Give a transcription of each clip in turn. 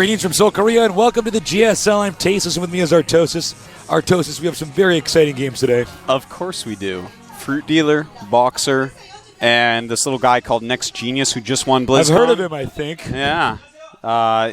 Greetings from Seoul, Korea, and welcome to the GSL. I'm Tasis, and with me is Artosis. Artosis, we have some very exciting games today. Of course we do. FruitDealer, Boxer, and this little guy called Next Genius who just won BlizzCon. I've heard of him, I think. Yeah.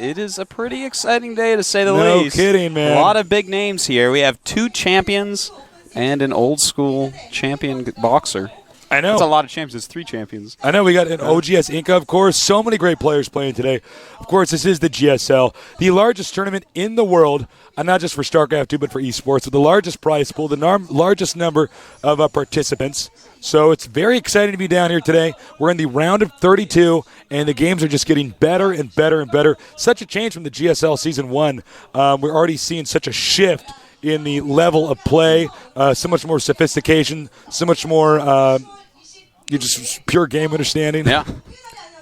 It is a pretty exciting day, to say the least. No kidding, man. A lot of big names here. We have 2 champions and an old-school champion boxer. I know. That's a lot of champions. It's 3 champions. I know. We got an OGS Inca, of course. So many great players playing today. Of course, this is the GSL, the largest tournament in the world, not just for StarCraft II, but for esports, with the largest prize pool, the largest number of participants. So it's very exciting to be down here today. We're in the round of 32, and the games are just getting better and better and better. Such a change from the GSL Season 1. We're already seeing such a shift in the level of play, so much more sophistication, so much more just pure game understanding. Yeah.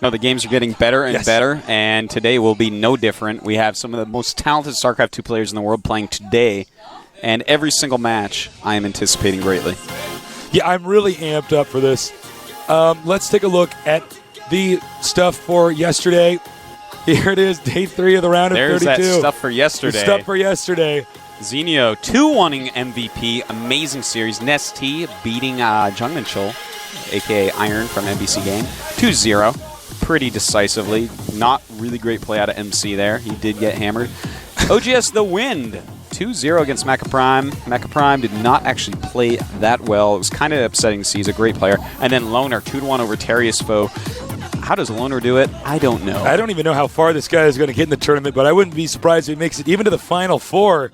No, the games are getting better and better, and today will be no different. We have some of the most talented StarCraft II players in the world playing today, and every single match I am anticipating greatly. Yeah, I'm really amped up for this. Let's take a look at the stuff for yesterday. Here it is, day 3 of the round of 32. There's that stuff for yesterday. The stuff for yesterday. Xenio, 2-1 MVP, amazing series. Nesty beating Jungmanchul, a.k.a. Iron from NBC Game, 2-0, pretty decisively. Not really great play out of MC there. He did get hammered. OGS The Wind, 2-0 against Mecha Prime. Mecha Prime did not actually play that well. It was kind of upsetting to see. He's a great player. And then Loner, 2-1 over Terrius Foe. How does Loner do it? I don't know. I don't even know how far this guy is going to get in the tournament, but I wouldn't be surprised if he makes it even to the Final Four.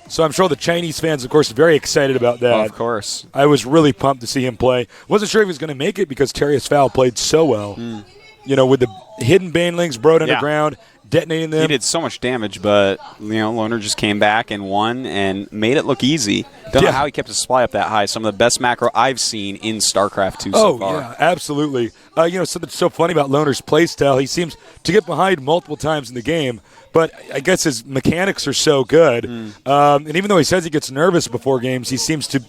So I'm sure the Chinese fans, of course, are very excited about that. Oh, of course. I was really pumped to see him play. Wasn't sure if he was going to make it because Terrius Foul played so well. You know, with the hidden banelings, broad underground, detonating them. He did so much damage, but, Loner just came back and won and made it look easy. Don't know how he kept his supply up that high. Some of the best macro I've seen in StarCraft II so far. Oh, yeah, absolutely. Something so funny about Loner's playstyle, he seems to get behind multiple times in the game, but I guess his mechanics are so good. And even though he says he gets nervous before games, he seems to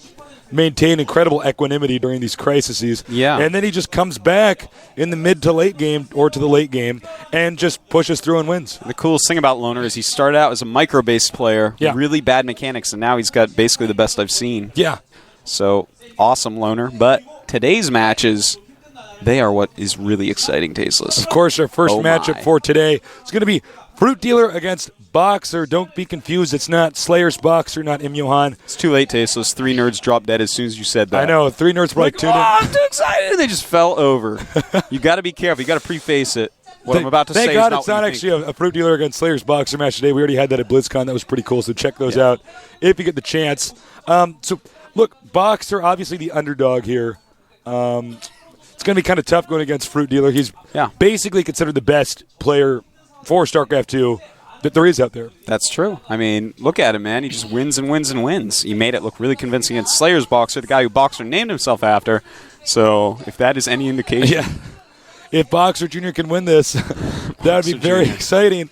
maintain incredible equanimity during these crises. Yeah. And then he just comes back in the mid to late game or to the late game and just pushes through and wins. The coolest thing about Loner is he started out as a micro-based player, really bad mechanics, and now he's got basically the best I've seen. Yeah. So, awesome Loner. But today's matches, they are what is really exciting, Tasteless. Of course, our first matchup for today is going to be FruitDealer against Boxer. Don't be confused. It's not Slayer's Boxer, not Im Johan. It's too late, Tasteless. 3 nerds dropped dead as soon as you said that. I know. 3 nerds probably tuned in. I'm too excited. They just fell over. You got to be careful. You got to preface it. What I'm about to say Thank God is it's not actually a FruitDealer against Slayer's Boxer match today. We already had that at BlizzCon. That was pretty cool, so check those out if you get the chance. So, look, Boxer, obviously the underdog here. It's going to be kind of tough going against FruitDealer. He's basically considered the best player for StarCraft II that there is out there. That's true. I mean, look at him, man. He just wins and wins and wins. He made it look really convincing against Slayer's Boxer, the guy who Boxer named himself after. So, if that is any indication. Yeah. If Boxer Jr. can win this, that would be very exciting.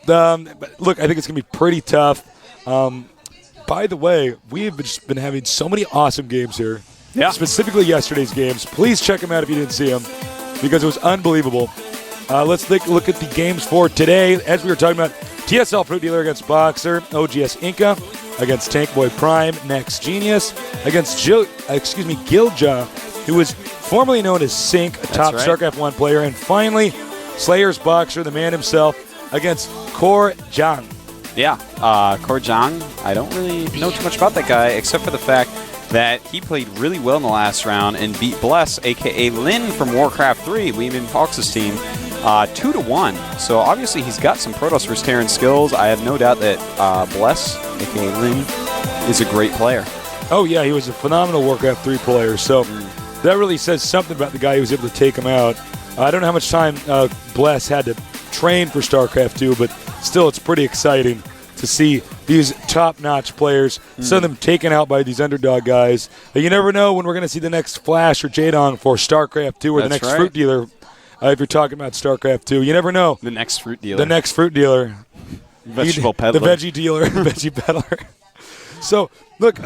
But look, I think it's going to be pretty tough. By the way, we have just been having so many awesome games here. Yeah. Specifically yesterday's games. Please check them out if you didn't see them because it was unbelievable. Let's take a look at the games for today. As we were talking about, TSL FruitDealer against Boxer, OGS Inca against Tankboy Prime, Next Genius against Gilja, who was formerly known as Sync, a top StarCraft I player, and finally Slayer's Boxer, the man himself, against Kor Jang. Yeah, Kor Jang, I don't really know too much about that guy except for the fact that he played really well in the last round and beat Bless, a.k.a. Lin from Warcraft 3, Weeman Fox's team, 2-1. So obviously he's got some Protoss vs. Terran skills. I have no doubt that Bless, a.k.a. Lin, is a great player. Oh, yeah, he was a phenomenal Warcraft 3 player. So that really says something about the guy who was able to take him out. I don't know how much time Bless had to train for StarCraft 2, but still it's pretty exciting to see these top-notch players, some of them taken out by these underdog guys. You never know when we're going to see the next Flash or Jadong for StarCraft 2 or the next FruitDealer. If you're talking about StarCraft 2, you never know. The next FruitDealer. The next FruitDealer. Vegetable peddler. The veggie dealer. Veggie peddler. So, look,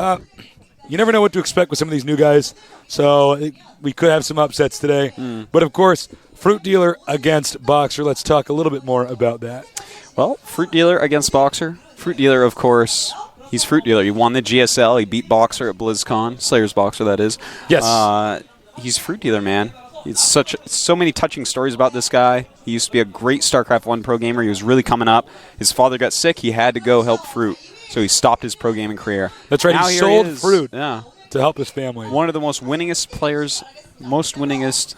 you never know what to expect with some of these new guys. So we could have some upsets today. But, of course, Fruit Dealer against Boxer. Let's talk a little bit more about that. Well, Fruit Dealer against Boxer. Fruit Dealer, of course, he's Fruit Dealer. He won the GSL. He beat Boxer at BlizzCon. Slayer's Boxer, that is. Yes. He's Fruit Dealer, man. It's so many touching stories about this guy. He used to be a great StarCraft I pro gamer. He was really coming up. His father got sick. He had to go help Fruit, so he stopped his pro gaming career. That's right. Now he sold Fruit to help his family. One of the most winningest players, most winningest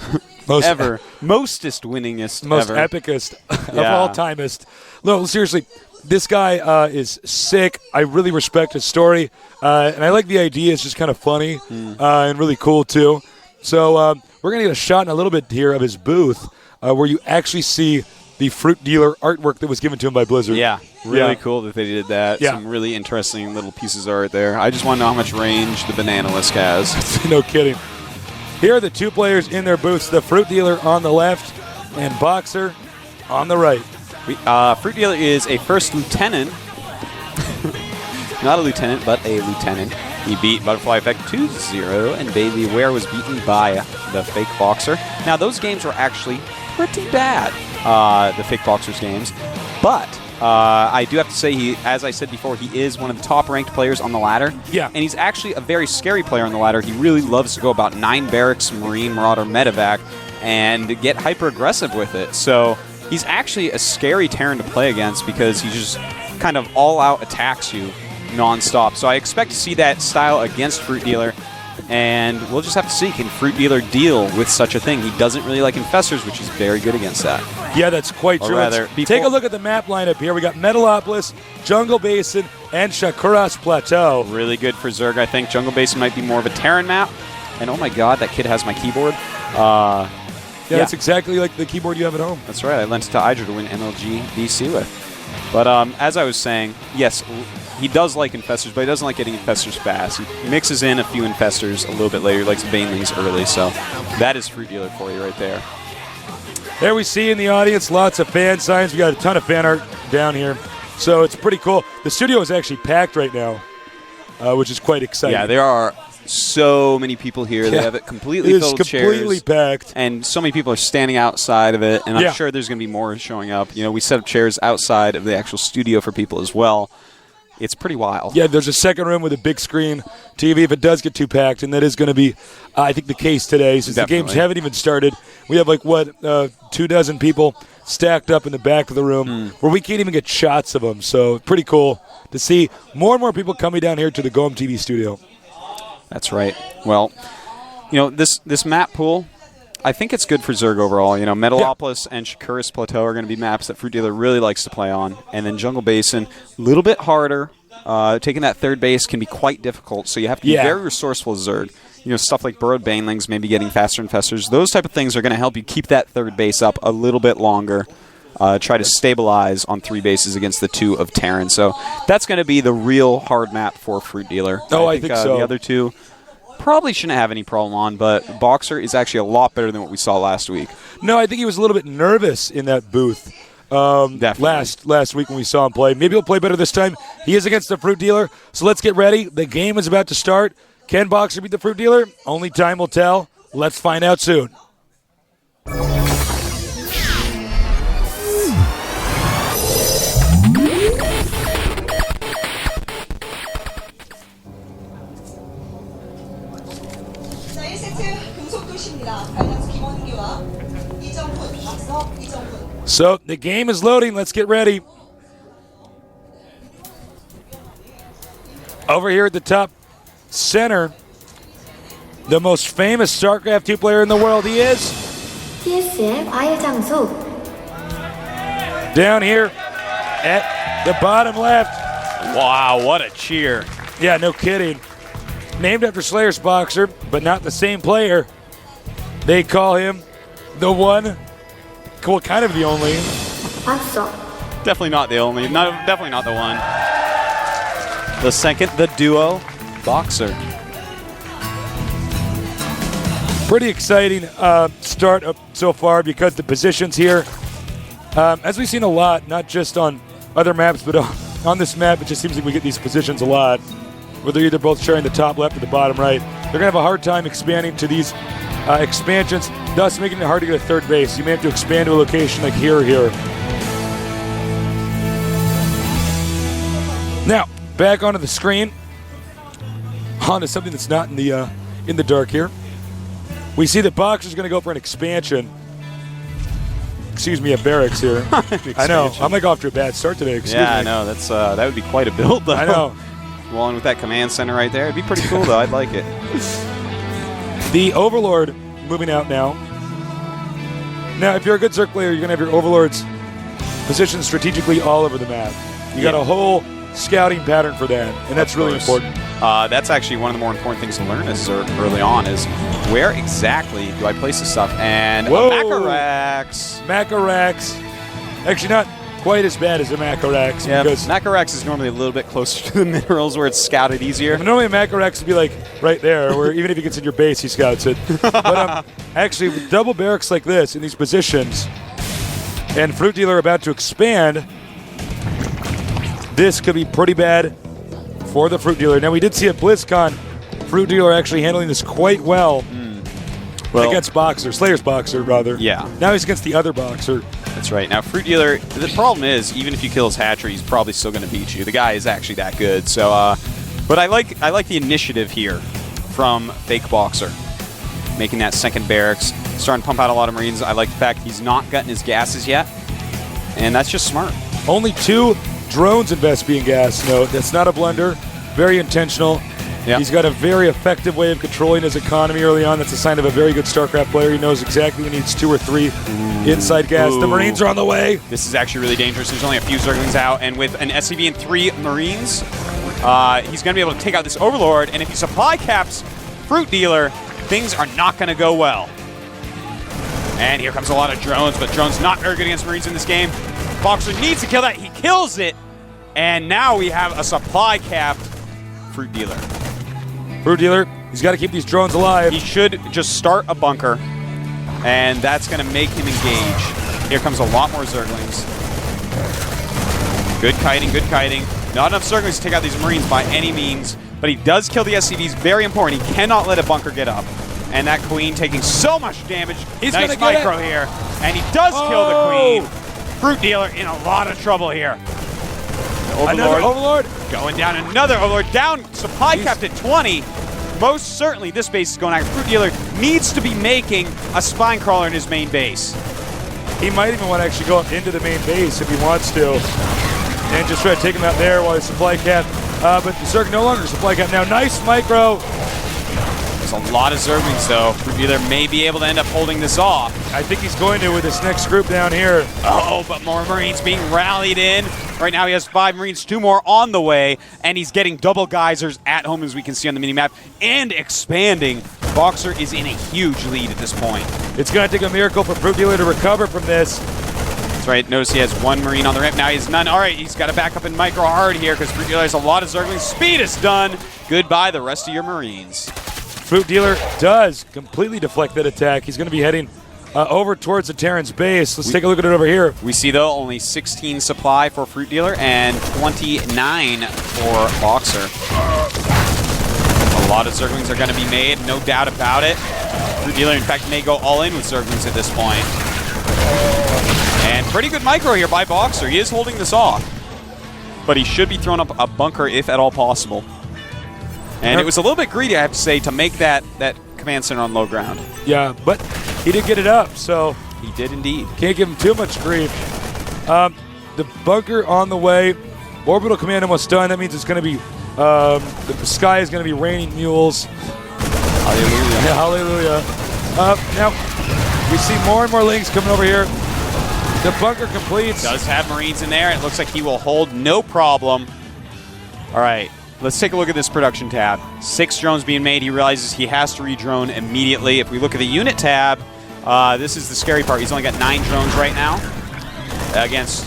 ever. Mostest winningest most ever. Epicest of all timest. No, seriously, this guy is sick. I really respect his story, and I like the idea. It's just kind of funny and really cool, too. So we're going to get a shot in a little bit here of his booth where you actually see the Fruit Dealer artwork that was given to him by Blizzard. Yeah, really cool that they did that. Yeah. Some really interesting little pieces of art there. I just want to know how much range the Bananalisk has. No kidding. Here are the two players in their booths, the Fruit Dealer on the left and Boxer on the right. Fruit Dealer is a first lieutenant. Not a lieutenant, but a lieutenant. He beat Butterfly Effect 2-0, and Baby Ware was beaten by the fake Boxer. Now, those games were actually pretty bad, the fake Boxer's games. But I do have to say, as I said before, he is one of the top-ranked players on the ladder. Yeah. And he's actually a very scary player on the ladder. He really loves to go about 9 barracks, Marine, Marauder, Medevac, and get hyper-aggressive with it. So he's actually a scary Terran to play against because he just kind of all-out attacks you non-stop. So I expect to see that style against Fruit Dealer, and we'll just have to see, can Fruit Dealer deal with such a thing? He doesn't really like Infestors, which is very good against that. Yeah, that's quite true. Take a look at the map lineup here. We got Metalopolis, Jungle Basin, and Shakuras Plateau. Really good for Zerg, I think. Jungle Basin might be more of a Terran map, and oh my god, that kid has my keyboard. Yeah, that's exactly like the keyboard you have at home. That's right. I lent it to Idra to win MLG DC with. But as I was saying, yes, he does like Infestors, but he doesn't like getting Infestors fast. He mixes in a few Infestors a little bit later. He likes Banelings early, so that is Fruit Dealer for you right there. There we see in the audience lots of fan signs. We got a ton of fan art down here, so it's pretty cool. The studio is actually packed right now, which is quite exciting. Yeah, there are so many people here. Yeah. They have it completely filled with chairs. It's completely packed. And so many people are standing outside of it, and I'm sure there's going to be more showing up. You know, we set up chairs outside of the actual studio for people as well. It's pretty wild. Yeah, there's a second room with a big screen TV if it does get too packed, and that is going to be, I think, the case today. Since the games haven't even started, we have 24 people stacked up in the back of the room where we can't even get shots of them. So pretty cool to see more and more people coming down here to the GOMTV studio. That's right. Well, you know, this map pool, I think it's good for Zerg overall. You know, Metalopolis and Shakuras Plateau are going to be maps that Fruit Dealer really likes to play on. And then Jungle Basin, a little bit harder. Taking that third base can be quite difficult, so you have to be very resourceful as Zerg. You know, stuff like Burrowed Banelings, maybe getting faster Infestors. Those type of things are going to help you keep that third base up a little bit longer. Try to stabilize on 3 bases against the 2 of Terran. So that's going to be the real hard map for Fruit Dealer. I think so. The other 2 probably shouldn't have any problem on, but Boxer is actually a lot better than what we saw last week. No, I think he was a little bit nervous in that booth last week when we saw him play. Maybe he'll play better this time. He is against the Fruit Dealer, so let's get ready. The game is about to start. Can Boxer beat the Fruit Dealer? Only time will tell. Let's find out soon. So the game is loading. Let's get ready. Over here at the top center, the most famous StarCraft II player in the world. He is GSL 장소. Down here at the bottom left. Wow, what a cheer. Yeah, no kidding. Named after Slayer's Boxer, but not the same player. They call him the one, well, kind of the only. Definitely not the only. Definitely not the one. The second, the duo, Boxer. Pretty exciting start so far because the positions here, as we've seen a lot, not just on other maps, but on this map, it just seems like we get these positions a lot, where they're either both sharing the top left or the bottom right. They're going to have a hard time expanding to these expansions. thus making it hard to get a third base. You may have to expand to a location like here or here. Now, back onto the screen. Onto something that's not in the dark here. We see that Boxer's going to go for an expansion. Excuse me, a barracks here. I know. I'm like off to a bad start today. Excuse me. I know. That's that would be quite a build, though. I know. Well, and with that command center right there, it'd be pretty cool, though. I'd like it. The Overlord moving out now. Now, if you're a good Zerg player, you're going to have your Overlords positioned strategically all over the map. You got a whole scouting pattern for that, and that's really important. That's actually one of the more important things to learn as Zerg early on is where exactly do I place this stuff? And Whoa. a Macarax. Macarax. Actually, not quite as bad as a Macarax. Yeah, because Macarax is normally a little bit closer to the minerals where it's scouted easier. Normally a Macarax would be like right there, where even if he gets in your base, he scouts it. But actually, with double barracks like this in these positions, and FruitDealer about to expand, this could be pretty bad for the FruitDealer. Now, we did see at BlizzCon, FruitDealer actually handling this quite well, against Boxer, Slayer's Boxer, rather. Yeah. Now he's against the other Boxer. That's right. Now, FruitDealer, the problem is, even if you kill his hatchery, he's probably still going to beat you. The guy is actually that good. So, but I like the initiative here from Fake Boxer, making that second barracks, starting to pump out a lot of Marines. I like the fact he's not gotten his gases yet, and that's just smart. Only 2 drones in Vespian gas. No, that's not a blunder. Very intentional. Yep. He's got a very effective way of controlling his economy early on. That's a sign of a very good StarCraft player. He knows exactly when he needs 2 or 3 inside gas. The Marines are on the way. This is actually really dangerous. There's only a few Zerglings out, and with an SCV and 3 Marines, he's going to be able to take out this Overlord, and if he supply caps FruitDealer, things are not going to go well. And here comes a lot of drones, but drones not very good against Marines in this game. Boxer needs to kill that. He kills it, and now we have a supply capped FruitDealer. FruitDealer, he's got to keep these drones alive. He should just start a bunker, and that's going to make him engage. Here comes a lot more Zerglings. Good kiting, good kiting. Not enough Zerglings to take out these Marines by any means, but he does kill the SCVs. Very important. He cannot let a bunker get up. And that Queen taking so much damage. He's nice micro here. And he does kill the Queen. FruitDealer in a lot of trouble here. Another Overlord. Going down another Overlord. Down, supply capped at 20. Most certainly this base is going out. FruitDealer needs to be making a spine crawler in his main base. He might even want to actually go up into the main base if he wants to. And just try to take him out there while he's supply capped. But the Zerg no longer supply capped. Now, nice micro. There's a lot of Zerglings, though. FruitDealer may be able to end up holding this off. I think he's going to with this next group down here. Oh, but more Marines being rallied in. Right now he has 5 Marines, 2 more on the way, and he's getting double geysers at home, as we can see on the minimap, and expanding. Boxer is in a huge lead at this point. It's going to take a miracle for FruitDealer to recover from this. That's right. Notice he has 1 Marine on the ramp. Now he has none. All right, he's got to back up in micro hard here because FruitDealer has a lot of Zerglings. Speed is done. Goodbye, the rest of your Marines. FruitDealer does completely deflect that attack. He's going to be heading over towards the Terran's base. Let's take a look at it over here. We see, though, only 16 supply for FruitDealer and 29 for Boxer. A lot of Zerglings are going to be made, no doubt about it. FruitDealer, in fact, may go all in with Zerglings at this point. And pretty good micro here by Boxer. He is holding this off. But he should be throwing up a bunker if at all possible. And it was a little bit greedy, I have to say, to make that command center on low ground. Yeah, but he did get it up, so... He did indeed. Can't give him too much grief. The bunker on the way. Orbital command almost done. That means it's going to be... the sky is going to be raining mules. Hallelujah. Yeah, hallelujah. Now, we see more and more links coming over here. The bunker completes. Does have Marines in there. It looks like he will hold no problem. All right. Let's take a look at this production tab. 6 drones being made. He realizes he has to re-drone immediately. If we look at the unit tab, this is the scary part. He's only got 9 drones right now against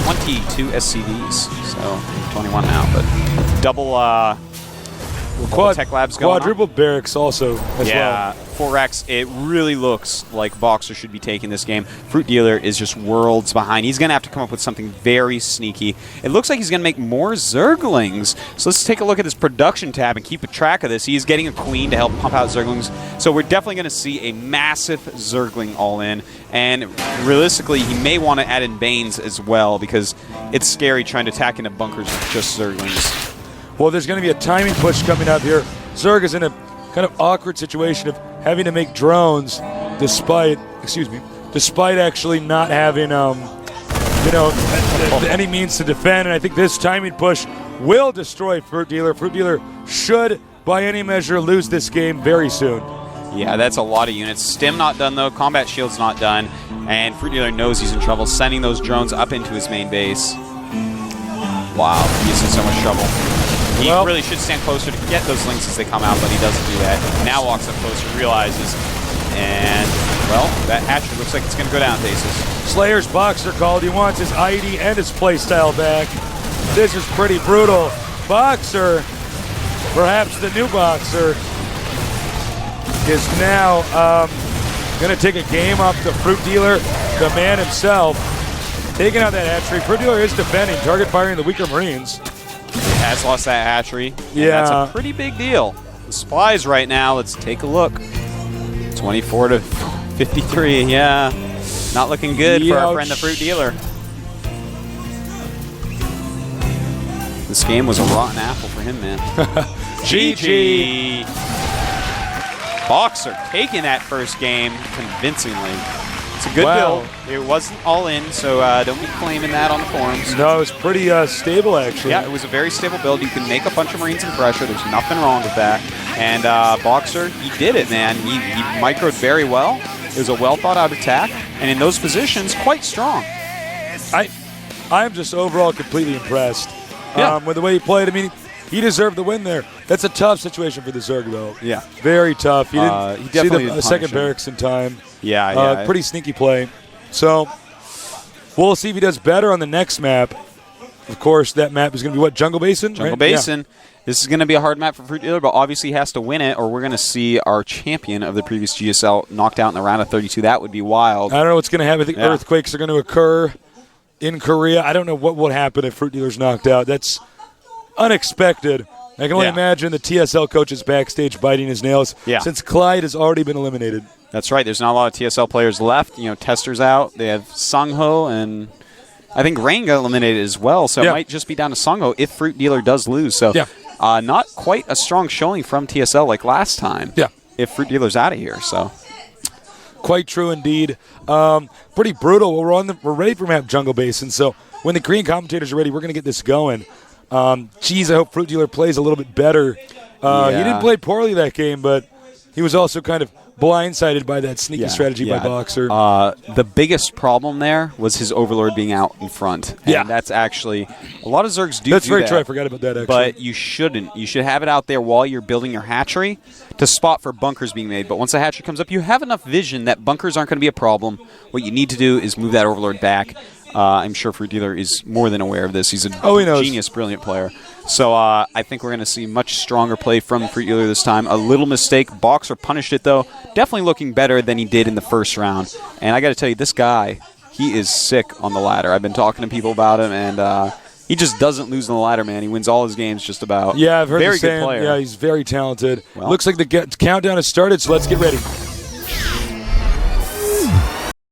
22 SCVs. So 21 now, but double Tech Labs going quadruple barracks also as well. 4X, it really looks like Boxer should be taking this game. FruitDealer is just worlds behind. He's going to have to come up with something very sneaky. It looks like he's going to make more Zerglings. So let's take a look at his production tab and keep a track of this. He's getting a queen to help pump out Zerglings. So we're definitely going to see a massive Zergling all-in. And realistically, he may want to add in Banes as well because it's scary trying to attack into bunkers with just Zerglings. Well, there's going to be a timing push coming up here. Zerg is in a kind of awkward situation of having to make drones despite actually not having, any means to defend. And I think this timing push will destroy FruitDealer. FruitDealer should, by any measure, lose this game very soon. Yeah, that's a lot of units. Stim not done, though. Combat Shield's not done. And FruitDealer knows he's in trouble, sending those drones up into his main base. Wow, he's in so much trouble. He really should stand closer to get those links as they come out, but he doesn't do that. Now walks up closer, realizes, and, well, that hatchery looks like it's going to go down, Faces. Slayer's Boxer called. He wants his ID and his playstyle back. This is pretty brutal. Boxer, perhaps the new Boxer, is now going to take a game off the FruitDealer, the man himself. Taking out that hatchery. FruitDealer is defending, target firing the weaker Marines. Has lost that hatchery. Yeah. That's a pretty big deal. The supplies right now, let's take a look. 24 to 53, yeah. Not looking good for our friend the FruitDealer. This game was a rotten apple for him, man. GG. Boxer taking that first game convincingly. It's a good build. It wasn't all in, so don't be claiming that on the forums. No, it was pretty stable, actually. Yeah, it was a very stable build. You can make a bunch of Marines in pressure. There's nothing wrong with that. And Boxer, he did it, man. He microed very well. It was a well-thought-out attack. And in those positions, quite strong. I'm just overall completely impressed with the way he played. I mean, he deserved the win there. That's a tough situation for the Zerg, though. Yeah. Very tough. He didn't see the second him. barracks in time. Yeah. Pretty sneaky play. So we'll see if he does better on the next map. Of course, that map is going to be what? Jungle Basin? Jungle Basin. Yeah. This is going to be a hard map for FruitDealer, but obviously he has to win it, or we're going to see our champion of the previous GSL knocked out in the round of 32. That would be wild. I don't know what's going to happen. I think earthquakes are going to occur in Korea. I don't know what will happen if FruitDealer's knocked out. That's unexpected. I can only imagine the TSL coach is backstage biting his nails since Clyde has already been eliminated. That's right. There's not a lot of TSL players left. You know, Tester's out. They have Sungho, and I think Rain got eliminated as well, so it might just be down to Sungho if FruitDealer does lose. So not quite a strong showing from TSL like last time if FruitDealer's out of here. So quite true indeed. Pretty brutal. We're ready for map Jungle Basin, so when the Korean commentators are ready, we're going to get this going. I hope FruitDealer plays a little bit better. He didn't play poorly that game, but he was also kind of blindsided by that sneaky strategy by Boxer. The biggest problem there was his Overlord being out in front. And that's actually a lot of Zergs do. That's very that, true. I forgot about that, actually. But you shouldn't. You should have it out there while you're building your hatchery to spot for bunkers being made. But once the hatchery comes up, you have enough vision that bunkers aren't going to be a problem. What you need to do is move that Overlord back. I'm sure FruitDealer is more than aware of this. He's a genius, brilliant player. So I think we're going to see much stronger play from FruitDealer this time. A little mistake. Boxer punished it, though. Definitely looking better than he did in the first round. And I got to tell you, this guy, he is sick on the ladder. I've been talking to people about him, and he just doesn't lose on the ladder, man. He wins all his games just about. Yeah, I've heard very the same. Good player. Yeah, he's very talented. Well, looks like the countdown has started, so let's get ready.